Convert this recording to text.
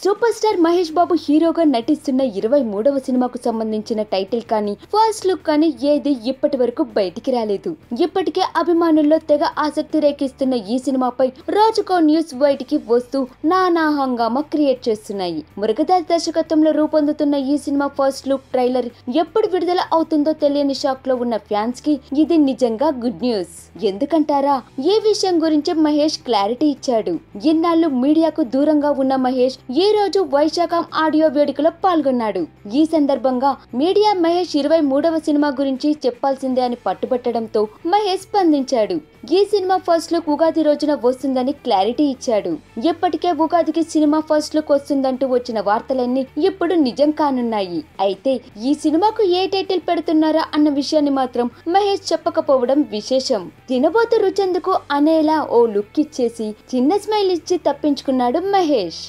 Super star Mahesh Babu హీరోగా నటిస్తున్న 23వ సినిమాకు సంబంధించిన టైటిల్ కానీ ఫస్ట్ లుక్ కానీ ఏది ఇప్పటి వరకు బయటికి రాలేదు. ఇప్పటికే అభిమానుల్లో తెగ ఆసక్తి రేకిస్తున్న ఈ సినిమాపై రోజుకో న్యూస్ బయటికి వస్తూ నానా హంగామా క్రియేట్ చేస్తున్నాయి. మురుగదాస్ దర్శకత్వంలో రూపొందుతున్న ఈ సినిమా ఫస్ట్ లుక్ ట్రైలర్ ఎప్పుడు విడుదల అవుతుందో తెలియని షాక్ లో ఉన్న ఫ్యాన్స్ కి ఇది నిజంగా గుడ్ న్యూస్. ఎందుకంటారా? ఈ విషయం గురించి మహేష్ క్లారిటీ ఇచ్చాడు. ఇన్నాళ్ళు మీడియాకు దూరంగా ఉన్న మహేష్ ఈ రోజు వైశాఖం ఆడియో వేడుకలో పాల్గొన్నాడు. ఈ సందర్భంగా మీడియా మహేష్ 23వ సినిమా గురించి చెప్పాల్సిందే అని పట్టుబట్టడంతో మహేష్ స్పందించాడు. ఈ సినిమా ఫస్ట్ లుక్ ఉగాది రోజున వస్తుందని క్లారిటీ ఇచ్చాడు. ఇప్పటికే ఉగాదికి సినిమా ఫస్ట్ లుక్ వస్తుందంటూ వచ్చిన వార్తలన్నీ ఇప్పుడు నిజం కానున్నాయి. అయితే ఈ సినిమాకు ఏ టైటిల్ పెడుతున్నారా అన్న విషయాన్ని మాత్రం మహేష్ చెప్పకపోవడం విశేషం. తినబోతు రుచెందుకు అనేలా ఓ లుక్ ఇచ్చేసి చిన్న స్మైల్ ఇచ్చి తప్పించుకున్నాడు మహేష్.